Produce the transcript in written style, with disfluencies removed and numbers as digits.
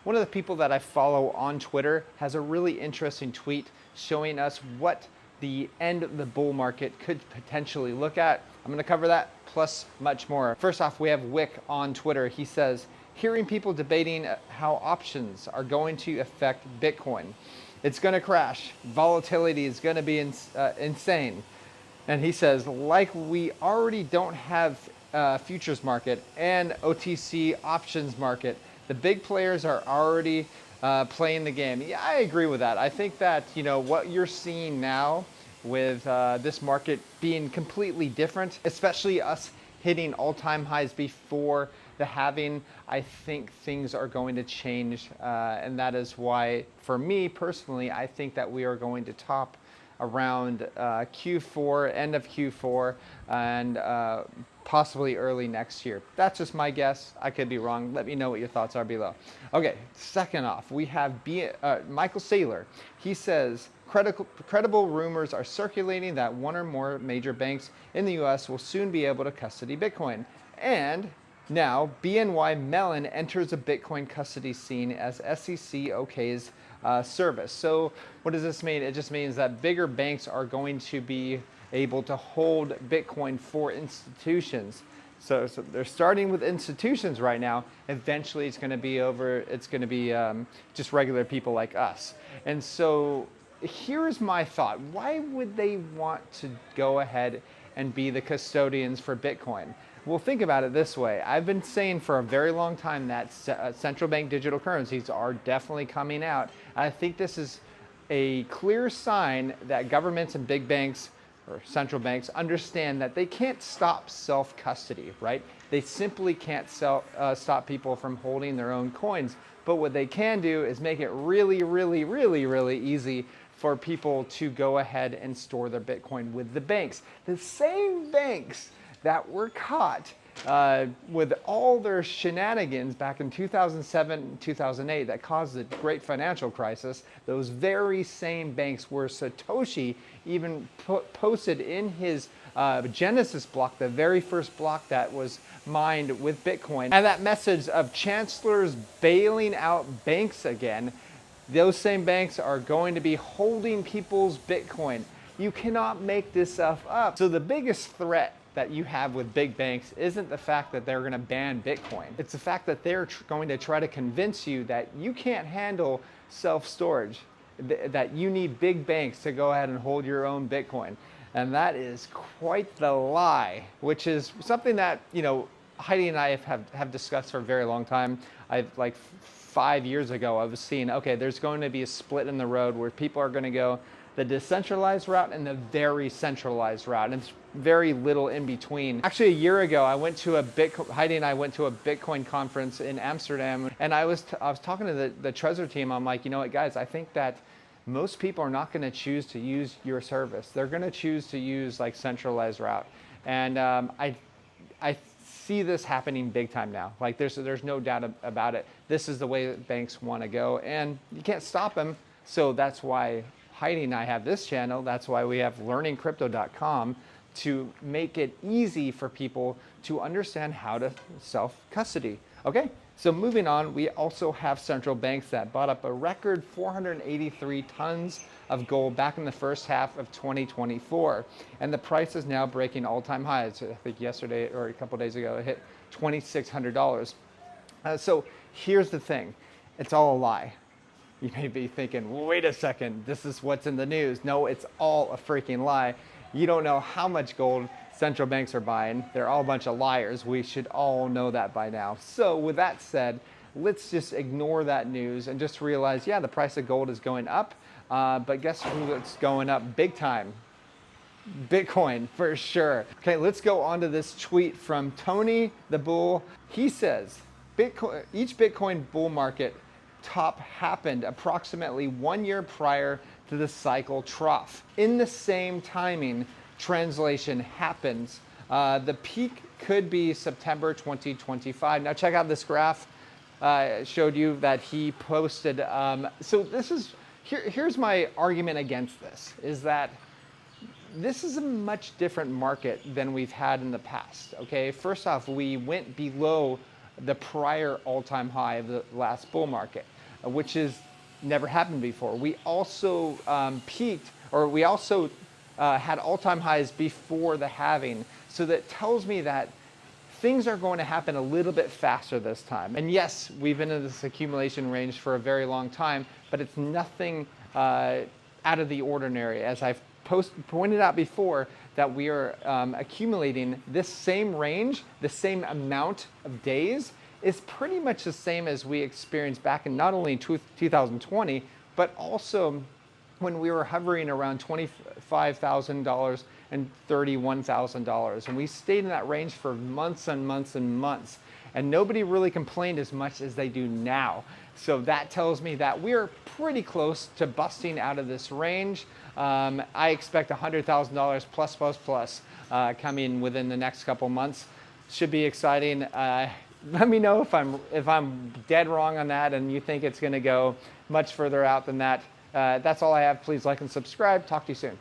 One of the people that I follow on Twitter has a really interesting tweet showing us what the end of the bull market could potentially look at. I'm going to cover that plus much more. First off, we have Wick on Twitter. He says, hearing people debating how options are going to affect Bitcoin. It's going to crash. Volatility is going to be insane. And he says, like we already don't have futures market and OTC options market, the big players are already playing the game. Yeah, I agree with that. I think that, what you're seeing now with this market being completely different, especially us hitting all-time highs before the halving, I think things are going to change. And that is why, for me personally, I think that we are going to top around Q4, end of Q4, and possibly early next year. That's just my guess. I could be wrong. Let me know what your thoughts are below. Okay, second off, we have Michael Saylor. He says, credible rumors are circulating that one or more major banks in the US will soon be able to custody Bitcoin. And now, BNY Mellon enters the Bitcoin custody scene as SEC okays service. So what does this mean? It just means that bigger banks are going to be able to hold Bitcoin for institutions. So they're starting with institutions right now. Eventually it's going to be just regular people like us. And so here's my thought. Why would they want to go ahead and be the custodians for Bitcoin? Well, think about it this way. I've been saying for a very long time that central bank digital currencies are definitely coming out. I think this is a clear sign that governments and big banks or central banks understand that they can't stop self-custody, right? They simply can't stop people from holding their own coins. But what they can do is make it really, really, really, really easy for people to go ahead and store their Bitcoin with the banks. The same banks that were caught with all their shenanigans back in 2007, 2008 that caused the great financial crisis. Those very same banks where Satoshi even posted in his Genesis block, the very first block that was mined with Bitcoin, and that message of chancellors bailing out banks again. Those same banks are going to be holding people's Bitcoin. You cannot make this stuff up. So the biggest threat that you have with big banks isn't the fact that they're going to ban Bitcoin. It's the fact that they're going to try to convince you that you can't handle self-storage, that you need big banks to go ahead and hold your own Bitcoin. And that is quite the lie, which is something that, Heidi and I have discussed for a very long time. Like 5 years ago, I was seeing, okay, there's going to be a split in the road where people are going to go the decentralized route and the very centralized route. And it's very little in between. Actually, a year ago, Heidi and I went to a Bitcoin conference in Amsterdam, and I was talking to the Trezor team. I'm like, you know what, guys, I think that most people are not going to choose to use your service. They're going to choose to use like centralized route. And I see this happening big time now. Like there's no doubt about it. This is the way that banks want to go, and you can't stop them. So that's why Heidi and I have this channel. That's why we have learningcrypto.com, to make it easy for people to understand how to self-custody. Okay, so moving on, we also have central banks that bought up a record 483 tons of gold back in the first half of 2024. And the price is now breaking all-time highs. I think yesterday or a couple days ago, it hit $2,600. So here's the thing, it's all a lie. You may be thinking, wait a second, this is what's in the news. No, it's all a freaking lie. You don't know how much gold central banks are buying. They're all a bunch of liars. We should all know that by now. So with that said, let's just ignore that news and just realize, yeah, the price of gold is going up, but guess who's going up big time? Bitcoin, for sure. Okay, let's go on to this tweet from Tony the Bull. He says, each Bitcoin bull market top happened approximately 1 year prior to the cycle trough. In the same timing, translation happens. The peak could be September 2025. Now check out this graph. Showed you that he posted. So here's my argument against this, is that this is a much different market than we've had in the past. Okay, first off, we went below the prior all-time high of the last bull market, which is never happened before. We also peaked, or we also had all-time highs before the halving. So that tells me that things are going to happen a little bit faster this time. And yes, we've been in this accumulation range for a very long time, but it's nothing out of the ordinary. As I've pointed out before, that we are accumulating this same range, the same amount of days, is pretty much the same as we experienced back in not only 2020, but also when we were hovering around $25,000 and $31,000. And we stayed in that range for months and months and months. And nobody really complained as much as they do now. So that tells me that we're pretty close to busting out of this range. I expect $100,000 plus coming within the next couple months. Should be exciting. Let me know if I'm dead wrong on that and you think it's going to go much further out than that. That's all I have. Please like and subscribe. Talk to you soon.